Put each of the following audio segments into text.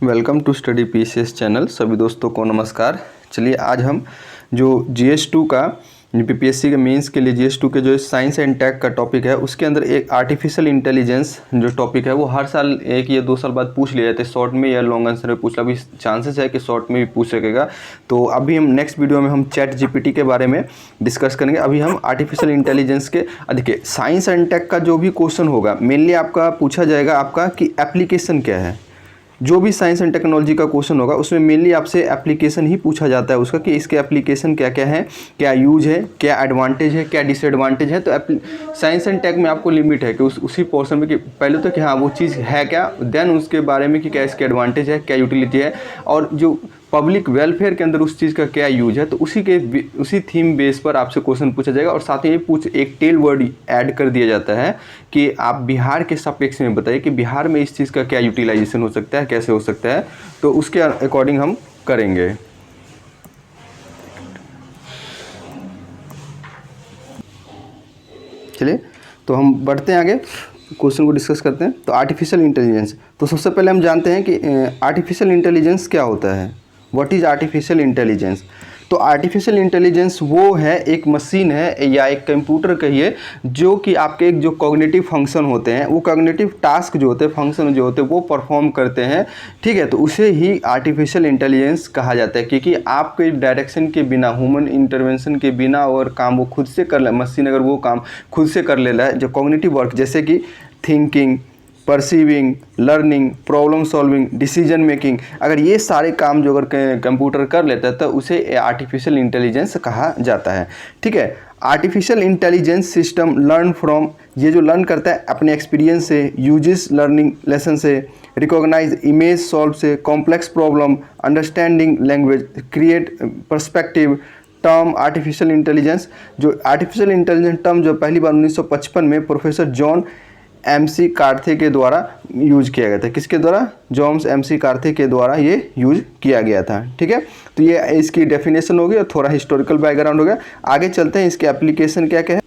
Welcome to study PCS channel. सभी दोस्तों को नमस्कार। चलिए आज हम जो GS2 का पीपीएससी के मेंस के लिए GS2 के जो साइंस एंड टेक का टॉपिक है उसके अंदर एक आर्टिफिशियल इंटेलिजेंस जो टॉपिक है वो हर साल एक या 2 साल बाद पूछ लिया जाता है, शॉर्ट में या लॉन्ग आंसर में पूछ ला। अभी चांसेस है कि शॉर्ट में भी पूछ सकेगा। तो अभी हम नेक्स्ट वीडियो में हम चैट जीपीटी के बारे में डिस्कस करेंगे। अभी हम आर्टिफिशियल इंटेलिजेंस के देखिए साइंस एंड टेक का जो भी क्वेश्चन होगा मेनली आपका पूछा जाएगा आपका कि एप्लीकेशन क्या है। जो भी साइंस एंड टेक्नोलॉजी का क्वेश्चन होगा उसमें मेनली आपसे एप्लीकेशन ही पूछा जाता है उसका कि इसके एप्लीकेशन क्या क्या है, क्या यूज है, क्या एडवांटेज है, क्या डिसएडवांटेज है। तो साइंस एंड टेक में आपको लिमिट है कि उसी पोर्शन में कि पहले तो कि हाँ वो चीज़ है क्या, देन उसके बारे में कि क्या इसके एडवांटेज है, क्या यूटिलिटी है और जो पब्लिक वेलफेयर के अंदर उस चीज़ का क्या यूज है। तो उसी थीम बेस पर आपसे क्वेश्चन पूछा जाएगा और साथ ही एक टेल वर्ड ऐड कर दिया जाता है कि आप बिहार के सापेक्ष में बताइए कि बिहार में इस चीज़ का क्या यूटिलाइजेशन हो सकता है, कैसे हो सकता है। तो उसके अकॉर्डिंग हम करेंगे। चलिए तो हम बढ़ते हैं आगे, क्वेश्चन को डिस्कस करते हैं। तो आर्टिफिशियल इंटेलिजेंस, तो सबसे पहले हम जानते हैं कि आर्टिफिशियल इंटेलिजेंस क्या होता है। What is artificial intelligence? तो आर्टिफिशियल इंटेलिजेंस वो है एक मशीन है या एक कंप्यूटर कहिए जो कि आपके एक जो कॉग्निटिव फंक्शन होते हैं, वो कॉग्निटिव टास्क जो होते हैं, फंक्शन जो होते हैं वो परफॉर्म करते हैं। ठीक है, तो उसे ही आर्टिफिशियल इंटेलिजेंस कहा जाता है क्योंकि आपके डायरेक्शन के बिना, ह्यूमन इंटरवेंशन के बिना और काम वो खुद से कर ले, मशीन अगर वो काम खुद से कर ले रहा है, जो कॉग्निटिव वर्क जैसे कि thinking, perceiving, learning, problem solving, decision making, अगर ये सारे काम जो अगर कंप्यूटर कर लेता है तो उसे आर्टिफिशियल इंटेलिजेंस कहा जाता है। ठीक है, artificial intelligence system learn from, ये जो लर्न करता है अपने एक्सपीरियंस से, यूजेस लर्निंग लेसन से, रिकॉग्नाइज इमेज सॉल्व से, complex problem, understanding language, create perspective. Term artificial intelligence, जो आर्टिफिशियल इंटेलिजेंस टर्म जो पहली बार 1955 में प्रोफेसर जॉन MC कार्थे के द्वारा यूज किया गया था। किसके द्वारा? जॉन MC कार्थे के द्वारा ये यूज किया गया था। ठीक है, तो ये इसकी डेफिनेशन हो गई और थोड़ा हिस्टोरिकल बैकग्राउंड हो गया। आगे चलते हैं, इसके एप्लीकेशन क्या क्या है।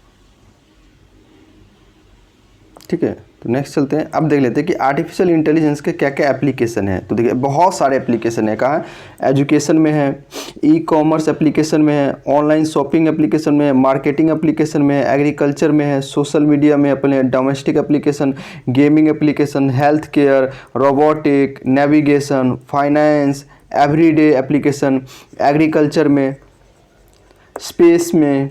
ठीक है, तो नेक्स्ट चलते हैं। अब देख लेते हैं कि आर्टिफिशियल इंटेलिजेंस के क्या क्या एप्लीकेशन है। तो देखिए बहुत सारे एप्लीकेशन है। कहाँ? एजुकेशन में है, ई कॉमर्स एप्लीकेशन में है, ऑनलाइन शॉपिंग एप्लीकेशन में है, मार्केटिंग एप्लीकेशन में है, एग्रीकल्चर में है, सोशल मीडिया में अपने, domestic application, gaming application, health care, robotic, navigation, finance, everyday application, agriculture में, स्पेस में,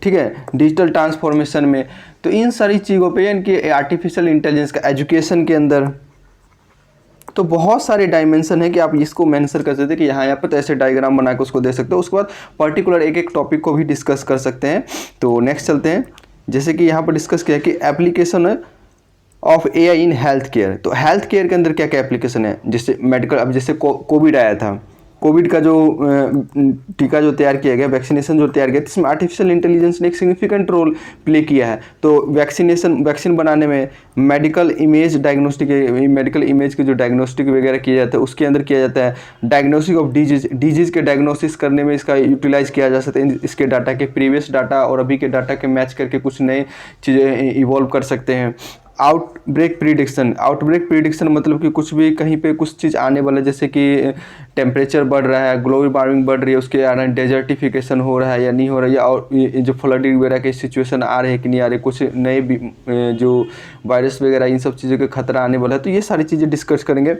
ठीक है, डिजिटल ट्रांसफॉर्मेशन में। तो इन सारी चीज़ों पे इनके आर्टिफिशियल इंटेलिजेंस का एजुकेशन के अंदर तो बहुत सारे डायमेंशन है कि आप इसको मेंशन कर सकते हैं कि यहाँ पर तो ऐसे डायग्राम बना के उसको दे सकते हो। उसके बाद पर्टिकुलर एक एक टॉपिक को भी डिस्कस कर सकते हैं। तो नेक्स्ट चलते हैं, जैसे कि यहाँ पर डिस्कस किया कि application of AI in health care. तो हेल्थ केयर के अंदर क्या क्या एप्लीकेशन है, जैसे मेडिकल, अब जैसे कोविड आया था, कोविड का जो टीका जो तैयार किया गया, वैक्सीनेशन जो तैयार किया, इसमें आर्टिफिशियल इंटेलिजेंस ने एक सिग्निफिकेंट रोल प्ले किया है। तो वैक्सीन बनाने में medical image diagnostic, medical image के जो डायग्नोस्टिक वगैरह किया जाता है उसके अंदर किया जाता है। डायग्नोस्टिक ऑफ डिजीज़ के डायग्नोसिस करने में इसका यूटिलाइज किया जा सकता है। इसके डाटा के प्रीवियस डाटा और अभी के डाटा के मैच करके कुछ नए चीज़ें इवॉल्व कर सकते हैं। आउटब्रेक प्रिडिक्शन मतलब कि कुछ भी कहीं पे कुछ चीज़ आने वाला, जैसे कि टेम्परेचर बढ़ रहा है, ग्लोबल वार्मिंग बढ़ रही है, उसके कारण डेजर्टिफिकेशन हो रहा है या नहीं हो रहा है, या और जो फ्लडिंग वगैरह के सिचुएशन आ रहे हैं कि नहीं आ रहे, कुछ नए जो वायरस वगैरह इन सब चीज़ों का खतरा आने वाला है। तो ये सारी चीज़ें डिस्कस करेंगे।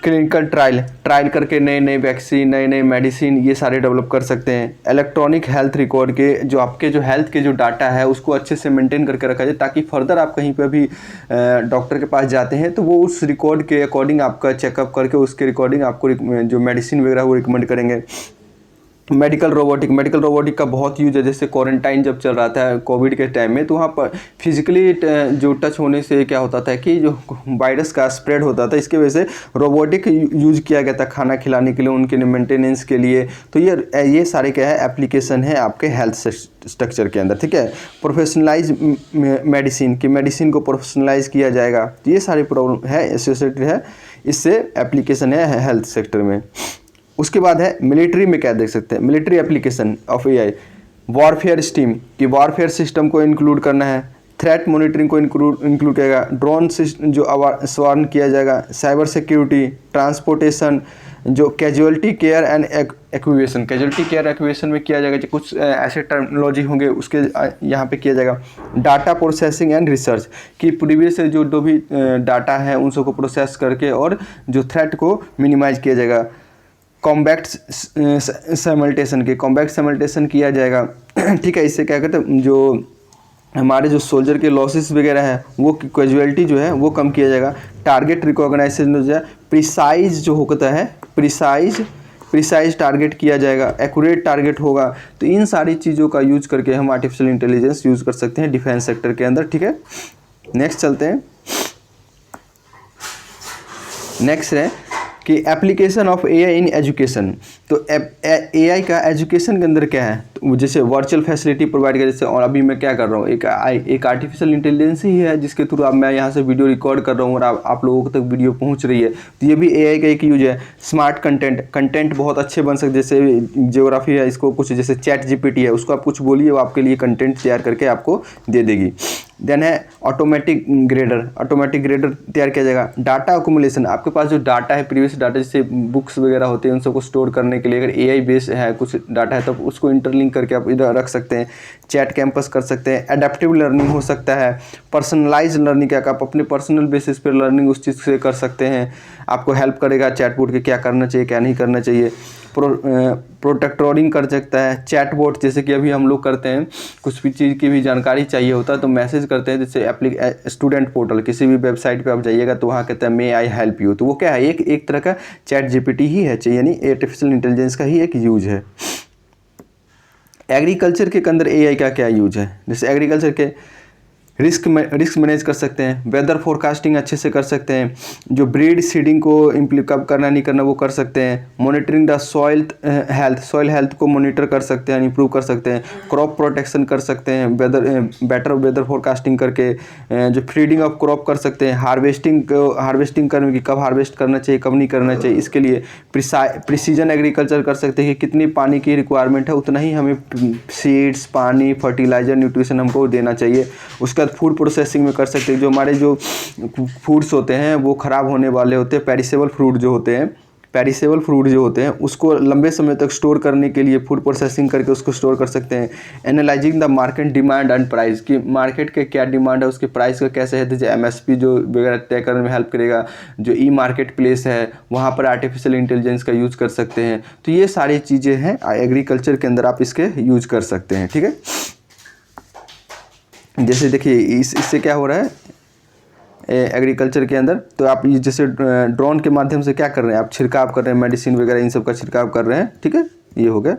क्लिनिकल ट्रायल करके नए नए वैक्सीन, नए नए मेडिसिन ये सारे डेवलप कर सकते हैं। इलेक्ट्रॉनिक हेल्थ रिकॉर्ड के जो आपके जो हेल्थ के जो डाटा है उसको अच्छे से मेंटेन करके रखा जाए, ताकि फर्दर आप कहीं पर भी डॉक्टर के पास जाते हैं तो वो उस रिकॉर्ड के अकॉर्डिंग आपका चेकअप करके उसके रिकॉर्डिंग आपको जो मेडिसिन वगैरह वो रिकमेंड करेंगे। मेडिकल रोबोटिक का बहुत यूज है। जैसे क्वारंटाइन जब चल रहा था कोविड के टाइम में, तो वहाँ पर फिजिकली जो टच होने से क्या होता था कि जो वायरस का स्प्रेड होता था, इसके वजह से रोबोटिक यूज किया गया था खाना खिलाने के लिए, उनके मेंटेनेंस के लिए। तो ये सारे क्या है एप्लीकेशन है आपके हेल्थ स्ट्रक्चर के अंदर। ठीक है, प्रोफेशनलाइज मेडिसिन की मेडिसिन को प्रोफेशनलाइज किया जाएगा। तो ये सारी प्रॉब्लम है एसोसिएटेड है, इससे एप्लीकेशन है हेल्थ सेक्टर में। उसके बाद है मिलिट्री में, क्या देख सकते हैं, military application of AI, warfare steam कि वॉरफेयर सिस्टम को इंक्लूड करना है। थ्रेट मॉनिटरिंग को इंक्लूड करेगा, ड्रोन जो स्वार्न किया जाएगा, साइबर सिक्योरिटी, ट्रांसपोर्टेशन, जो casualty care and evacuation, casualty care evacuation में किया जाएगा, जो कुछ ऐसे टर्मिनोलॉजी होंगे उसके यहाँ पे किया जाएगा, डाटा प्रोसेसिंग एंड रिसर्च कि प्रीवियस जो भी डाटा है उन सबको प्रोसेस करके और जो थ्रेट को मिनिमाइज किया जाएगा, कॉम्बैक्ट सैमल्टेशन किया जाएगा। ठीक है, इससे क्या कहते हैं जो हमारे जो सोल्जर के लॉसेस वगैरह है वो कैजुअलिटी जो है वो कम किया जाएगा, टारगेट रिकॉग्नाइजेशन जो है प्रिसाइज जो होता है प्रिसाइज टारगेट किया जाएगा, एक्यूरेट टारगेट होगा। तो इन सारी चीज़ों का यूज करके हम आर्टिफिशियल इंटेलिजेंस यूज़ कर सकते हैं डिफेंस सेक्टर के अंदर। ठीक है, नेक्स्ट चलते हैं। नेक्स्ट है कि application of AI in education. तो एआई का एजुकेशन के अंदर क्या है, तो जैसे वर्चुअल फैसिलिटी प्रोवाइड कर, जैसे और अभी मैं क्या कर रहा हूँ एक आर्टिफिशियल इंटेलिजेंस ही है जिसके थ्रू अब मैं यहाँ से वीडियो रिकॉर्ड कर रहा हूँ और आप लोगों तक वीडियो पहुँच रही है। तो ये भी एआई का एक यूज है। स्मार्ट कंटेंट बहुत अच्छे बन सकते, जैसे ज्योग्राफी है, इसको कुछ जैसे चैट जीपीटी है उसको आप कुछ बोलिए वो आपके लिए कंटेंट तैयार करके आपको दे देगी। देन है ऑटोमेटिक ग्रेडर तैयार किया जाएगा। डाटा अकुमुलेशन, आपके पास जो डाटा है प्रीवियस डाटा जैसे बुक्स वगैरह होते हैं उन सबको स्टोर करने के लिए अगर एआई बेस है कुछ डाटा है तो उसको इंटरलिंक करके आप इधर रख सकते हैं। चैट कैंपस कर सकते हैं। एडेप्टिव लर्निंग हो सकता है। पर्सनलाइज लर्निंग, क्या आप अपने पर्सनल बेसिस पर लर्निंग उस चीज़ से कर सकते हैं, आपको हेल्प करेगा चैटबॉट के क्या करना चाहिए क्या नहीं करना चाहिए। प्रोटेक्टोरिंग कर सकता है। चैटबॉट जैसे कि अभी हम लोग करते हैं, कुछ भी चीज़ की भी जानकारी चाहिए होता है तो मैसेज करते हैं, जैसे स्टूडेंट पोर्टल किसी भी वेबसाइट पे आप जाइएगा तो वहाँ कहते हैं मे आई हेल्प यू, तो वो क्या है एक तरह का चैट जीपीटी ही है, यानी आर्टिफिशियल इंटेलिजेंस का ही एक यूज है। एग्रीकल्चर के अंदर एआई का क्या यूज है, जैसे एग्रीकल्चर के रिस्क मैनेज कर सकते हैं, वेदर फोरकास्टिंग अच्छे से कर सकते हैं, जो ब्रीड सीडिंग को कब करना नहीं करना वो कर सकते हैं। मॉनिटरिंग द सॉइल हेल्थ को मॉनिटर कर सकते हैं, इंप्रूव कर सकते हैं। क्रॉप प्रोटेक्शन कर सकते हैं, बेटर वेदर फोरकास्टिंग करके जो फीडिंग ऑफ क्रॉप कर सकते हैं। हार्वेस्टिंग करने की कब हार्वेस्ट करना चाहिए कब नहीं करना चाहिए, इसके लिए प्रिसीजन एग्रीकल्चर कर सकते हैं कि कितनी पानी की रिक्वायरमेंट है उतना ही हमें सीड्स, पानी, फर्टिलाइजर, न्यूट्रिशन हमको देना चाहिए। उसका फूड प्रोसेसिंग में कर सकते हैं, जो हमारे जो फूड्स होते हैं वो ख़राब होने वाले होते हैं, पेरिसेबल फ्रूट जो होते हैं उसको लंबे समय तक स्टोर करने के लिए फूड प्रोसेसिंग करके उसको स्टोर कर सकते हैं। Analysing the market demand and price, कि मार्केट के क्या डिमांड है उसके प्राइस का कैसे है, जैसे एमएसपी जो वगैरह तय करने में हेल्प करेगा। जो ई मार्केट प्लेस है वहाँ पर आर्टिफिशियल इंटेलिजेंस का यूज़ कर सकते हैं। तो ये सारी चीज़ें हैं एग्रीकल्चर के अंदर आप इसके यूज कर सकते हैं। ठीक है, जैसे देखिए इससे क्या हो रहा है एग्रीकल्चर के अंदर, तो आप जैसे ड्रोन के माध्यम से क्या कर रहे हैं, आप छिड़काव कर रहे हैं, मेडिसिन वगैरह इन सब का छिड़काव कर रहे हैं। ठीक है, ये हो गया।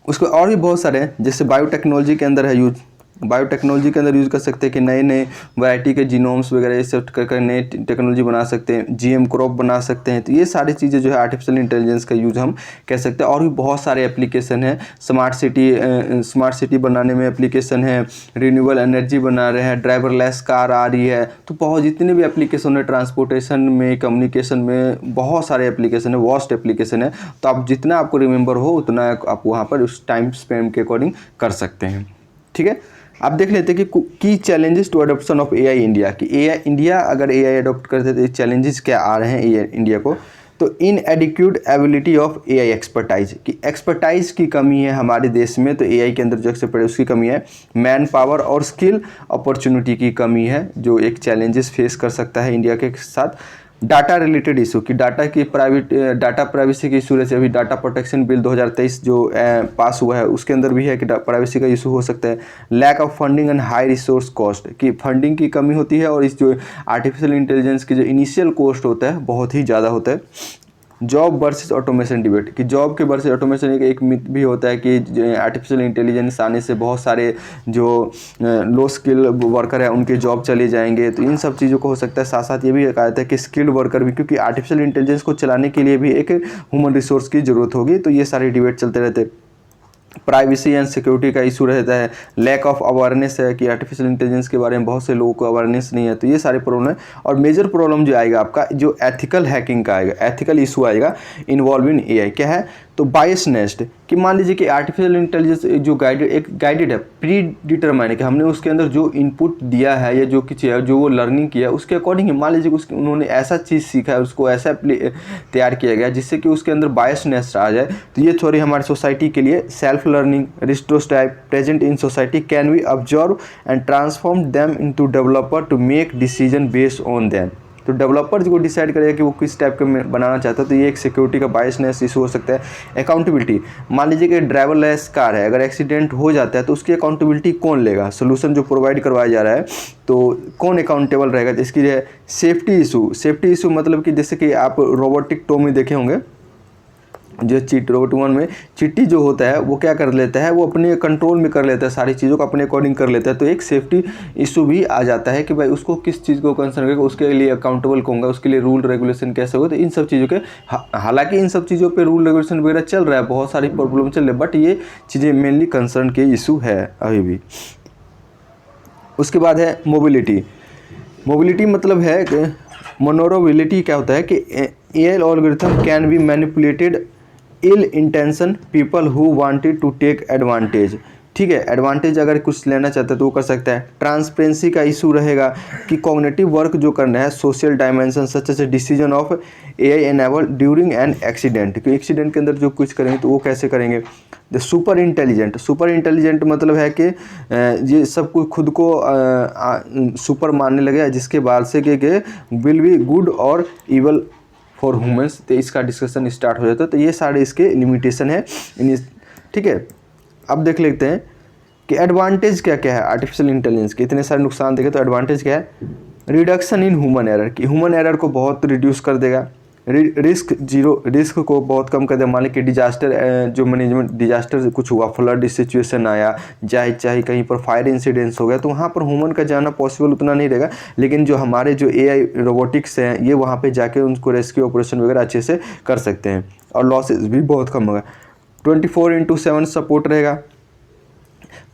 उसको और भी बहुत सारे हैं, जैसे बायोटेक्नोलॉजी के अंदर है यूज, बायोटेक्नोलॉजी के अंदर यूज़ कर सकते हैं कि नए नए वैरायटी के जीनोम्स वगैरह ये सब कर नए टेक्नोलॉजी बना सकते हैं, जीएम क्रॉप बना सकते हैं। तो ये सारी चीज़ें जो है आर्टिफिशियल इंटेलिजेंस का यूज़ हम कह सकते हैं। और भी बहुत सारे एप्लीकेशन हैं, स्मार्ट सिटी बनाने में एप्लीकेशन है, रिन्यूएबल एनर्जी बना रहे हैं, ड्राइवरलेस कार आ रही है। तो बहुत जितने भी एप्लीकेशन है ट्रांसपोर्टेशन में, कम्युनिकेशन में बहुत सारे एप्लीकेशन है, वास्ट एप्लीकेशन है। तो आप जितना आपको रिमेंबर हो उतना आप वहाँ पर उस टाइम स्पेन के अकॉर्डिंग कर सकते हैं। ठीक है, आप देख लेते हैं कि की challenges to adoption of AI India, कि एआई इंडिया अगर एआई अडोप्ट करते तो चैलेंजेस क्या आ रहे हैं एआई इंडिया को। तो इनएडिक्वेट एबिलिटी ऑफ एआई एक्सपर्टाइज, कि एक्सपर्टाइज की कमी है हमारे देश में, तो एआई के अंदर जो एक्सपर्टाइज उसकी कमी है। मैन पावर और स्किल अपॉर्चुनिटी की कमी है, जो एक चैलेंजेस फेस कर सकता है इंडिया के साथ। डाटा रिलेटेड इशू, कि डाटा प्राइवेसी के इशू, जैसे अभी डाटा प्रोटेक्शन बिल 2023 जो पास हुआ है उसके अंदर भी है कि प्राइवेसी का इशू हो सकता है। Lack of funding and high resource cost, कि फंडिंग की कमी होती है और इस जो आर्टिफिशियल इंटेलिजेंस की जो इनिशियल कॉस्ट होता है बहुत ही ज़्यादा होता है। जॉब वर्सेस ऑटोमेशन डिबेट, कि जॉब के वर्सेस ऑटोमेशन एक मिथ भी होता है कि आर्टिफिशियल इंटेलिजेंस आने से बहुत सारे जो लो स्किल वर्कर है उनके जॉब चले जाएंगे। तो इन सब चीज़ों को हो सकता है। साथ साथ ये भी कहा जाता है कि स्किल्ड वर्कर भी, क्योंकि आर्टिफिशियल इंटेलिजेंस को चलाने के लिए भी एक ह्यूमन रिसोर्स की ज़रूरत होगी। तो ये सारे डिबेट चलते रहते हैं। प्राइवेसी एंड सिक्योरिटी का इशू रहता है। लैक ऑफ अवेयरनेस है, कि आर्टिफिशियल इंटेलिजेंस के बारे में बहुत से लोगों को अवेयरनेस नहीं है। तो ये सारे प्रॉब्लम है। और मेजर प्रॉब्लम जो आएगा आपका, जो एथिकल हैकिंग का आएगा, एथिकल इशू आएगा इन्वॉल्व इन एआई, क्या है तो बायस नेस्ट कि मान लीजिए कि आर्टिफिशियल इंटेलिजेंस जो गाइडेड है, प्री डिटरमाइन है कि हमने उसके अंदर जो इनपुट दिया है या जो कुछ है जो वो लर्निंग किया उसके अकॉर्डिंग ही मान लीजिए कि उसके उन्होंने ऐसा चीज़ सीखा है, उसको ऐसा तैयार किया गया जिससे कि उसके अंदर बायस नेस्ट आ जाए। तो ये थ्योरी हमारी सोसाइटी के लिए self learning retrospect present in society can we observe and transform them into developer to make decision based on them. तो डेवलपर जो डिसाइड करेगा कि वो किस टाइप का बनाना चाहता है, तो ये एक सिक्योरिटी का बायसनेस इशू हो सकता है। अकाउंटेबिलिटी, मान लीजिए कि ड्राइवरलेस कार है, अगर एक्सीडेंट हो जाता है तो उसकी अकाउंटेबिलिटी कौन लेगा, सोल्यूशन जो प्रोवाइड करवाया जा रहा है तो कौन अकाउंटेबल रहेगा। तो इसकी है सेफ्टी इशू मतलब कि जैसे कि आप रोबोटिक टो में देखे होंगे, जो रोबोट 1 में चिट्टी जो होता है वो क्या कर लेता है, वो अपने कंट्रोल में कर लेता है, सारी चीज़ों को अपने अकॉर्डिंग कर लेता है। तो एक सेफ्टी इशू भी आ जाता है कि भाई उसको किस चीज़ को कंसर्न करेगा, उसके लिए अकाउंटेबल कौन होगा, उसके लिए रूल रेगुलेशन कैसे होगा। तो इन सब चीज़ों के हालांकि इन सब चीज़ों पे रूल रेगुलेशन वगैरह चल रहा है, बहुत सारी प्रॉब्लम चल रही है, बट ये चीज़ें मेनली कंसर्न के इशू है अभी भी। उसके बाद है मोबिलिटी मतलब है मनोरोबिलिटी क्या होता है कि AI algorithm can be manipulated ill intention people who wanted to take advantage. ठीक है, एडवांटेज अगर कुछ लेना चाहता है तो वो कर सकता है। ट्रांसपेरेंसी का इशू रहेगा कि कॉग्निटिव वर्क जो करना है, social dimension such as decision of AI enable during an accident, कि एक्सीडेंट के अंदर जो कुछ करेंगे तो वो कैसे करेंगे। द सुपर इंटेलिजेंट मतलब है कि ये सब कुछ खुद को सुपर मानने लगे, जिसके बाद से कि विल बी गुड और इवल फॉर ह्यूमंस। तो इसका डिस्कशन स्टार्ट हो जाता है। तो ये सारे इसके लिमिटेशन है। ठीक है, अब देख लेते हैं कि एडवांटेज क्या क्या है आर्टिफिशियल इंटेलिजेंस के। इतने सारे नुकसान देखे तो एडवांटेज क्या है, रिडक्शन इन ह्यूमन एरर, कि ह्यूमन एरर को बहुत रिड्यूस कर देगा। रिस्क को बहुत कम कर देगा। मान ली कि डिजास्टर जो मैनेजमेंट, डिजास्टर कुछ हुआ, फ्लड सिचुएशन आया, चाहे कहीं पर फायर इंसिडेंट्स हो गया, तो वहाँ पर ह्यूमन का जाना पॉसिबल उतना नहीं रहेगा। लेकिन जो हमारे जो एआई रोबोटिक्स हैं ये वहाँ पे जाके उनको रेस्क्यू ऑपरेशन वगैरह अच्छे से कर सकते हैं और लॉसेज भी बहुत कम होगा। 24/7 सपोर्ट रहेगा,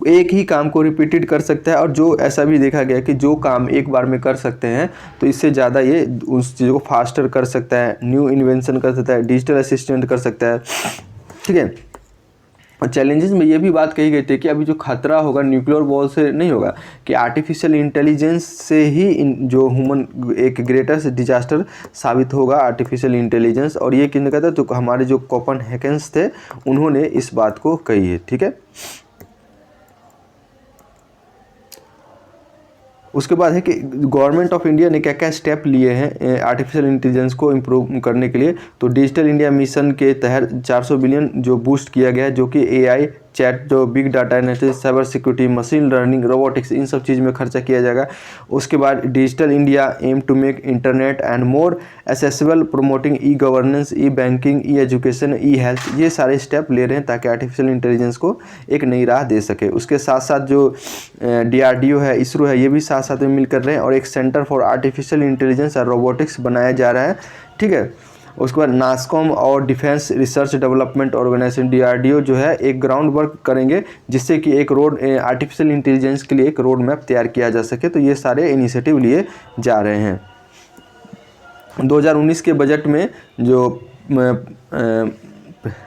एक ही काम को रिपीटेड कर सकता है। और जो ऐसा भी देखा गया कि जो काम एक बार में कर सकते हैं तो इससे ज़्यादा ये उस चीज़ों को फास्टर कर सकता है, न्यू इन्वेंशन कर सकता है, डिजिटल असिस्टेंट कर सकता है। ठीक है, और चैलेंजेस में ये भी बात कही गई थी कि अभी जो खतरा होगा न्यूक्लियर वॉर से नहीं होगा, कि आर्टिफिशियल इंटेलिजेंस से ही जो ह्यूमन एक ग्रेटेस्ट डिजास्टर साबित होगा आर्टिफिशियल इंटेलिजेंस। और ये किसने कहा था, तो हमारे जो कोपेनहेगन थे उन्होंने इस बात को कही है। ठीक है, उसके बाद है कि गवर्नमेंट ऑफ इंडिया ने क्या क्या स्टेप लिए हैं आर्टिफिशियल इंटेलिजेंस को इम्प्रूव करने के लिए। तो डिजिटल इंडिया मिशन के तहत 400 बिलियन जो बूस्ट किया गया है, जो कि एआई, चैट, जो big data analytics, cyber security, machine learning, robotics, इन सब चीज़ में खर्चा किया जाएगा। उसके बाद digital India aim to make internet and more accessible, promoting e governance, e banking, e education, e health, ये सारे स्टेप ले रहे हैं ताकि आर्टिफिशियल इंटेलिजेंस को एक नई राह दे सके। उसके साथ साथ जो DRDO है, इसरो है, ये भी साथ साथ में मिल कर रहे हैं और एक सेंटर फॉर आर्टिफिशियल इंटेलिजेंस और रोबोटिक्स बनाया जा रहा है। ठीक है, उसके बाद नास्कॉम और defence research development organisation DRDO जो है एक ग्राउंड वर्क करेंगे जिससे कि एक आर्टिफिशियल इंटेलिजेंस के लिए एक रोड मैप तैयार किया जा सके। तो ये सारे इनिशिएटिव लिए जा रहे हैं। 2019 के बजट में जो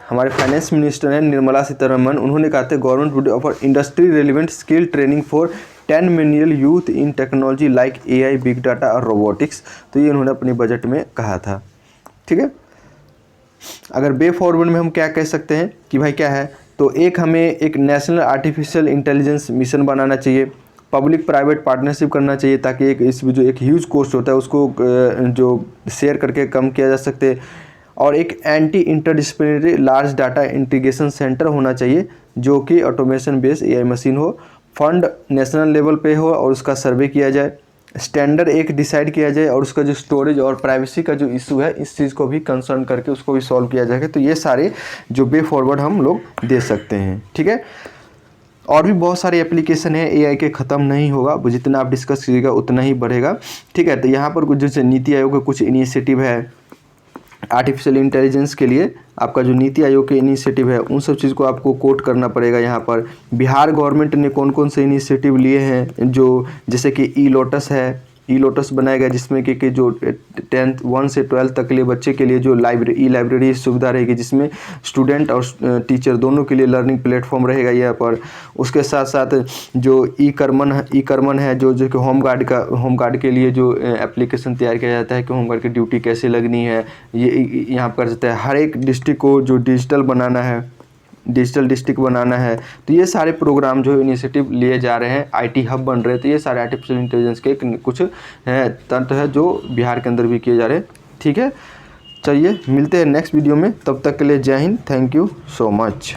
हमारे फाइनेंस मिनिस्टर हैं निर्मला सीतारमण, उन्होंने कहा था government would offer industry relevant skill training for 10 million youth in technology like AI, big data और रोबोटिक्स। तो ये उन्होंने अपने बजट में कहा था। ठीक है, अगर वे फॉरवर्ड में हम क्या कह सकते हैं कि भाई क्या है, तो एक हमें एक नेशनल आर्टिफिशियल इंटेलिजेंस मिशन बनाना चाहिए, पब्लिक प्राइवेट पार्टनरशिप करना चाहिए ताकि एक इस जो एक ह्यूज कॉस्ट होता है उसको जो शेयर करके कम किया जा सकते। और एक anti interdisciplinary large data integration centre होना चाहिए जो कि ऑटोमेशन बेस्ड AI मशीन हो, फंड नेशनल लेवल पे हो और उसका सर्वे किया जाए, स्टैंडर्ड एक डिसाइड किया जाए और उसका जो स्टोरेज और प्राइवेसी का जो इशू है इस चीज़ को भी कंसर्न करके उसको भी सॉल्व किया जाएगा। तो ये सारे जो वे फॉरवर्ड हम लोग दे सकते हैं। ठीक है, और भी बहुत सारे एप्लीकेशन है AI के, ख़त्म नहीं होगा, जितना आप डिस्कस कीजिएगा उतना ही बढ़ेगा। ठीक है, तो यहाँ पर कुछ जैसे नीति आयोग का कुछ इनिशिएटिव है आर्टिफिशियल इंटेलिजेंस के लिए, आपका जो नीति आयोग के इनिशिएटिव है उन सब चीज़ को आपको कोट करना पड़ेगा। यहाँ पर बिहार गवर्नमेंट ने कौन कौन से इनिशिएटिव लिए हैं, जो जैसे कि ई लोटस है, ई लोटस बनाया गया जिसमें कि जो 10th 1 से 12 तक के लिए बच्चे के लिए जो लाइब्रेरी सुविधा रहेगी, जिसमें स्टूडेंट और टीचर दोनों के लिए लर्निंग प्लेटफॉर्म रहेगा यहाँ पर। उसके साथ साथ जो ई कर्मन है जो कि होमगार्ड के लिए जो एप्लीकेशन तैयार किया जाता है कि होमगार्ड की ड्यूटी कैसे लगनी है, ये यहाँ पर कर सकते हैं। हर एक डिस्ट्रिक्ट को जो डिजिटल डिस्ट्रिक्ट बनाना है, तो ये सारे प्रोग्राम जो इनिशिएटिव लिए जा रहे हैं, आईटी हब बन रहे हैं, तो ये सारे आर्टिफिशियल इंटेलिजेंस के कुछ तंत्र है जो बिहार के अंदर भी किए जा रहे हैं। ठीक है, चलिए मिलते हैं नेक्स्ट वीडियो में, तब तक के लिए जय Hind, thank you so much.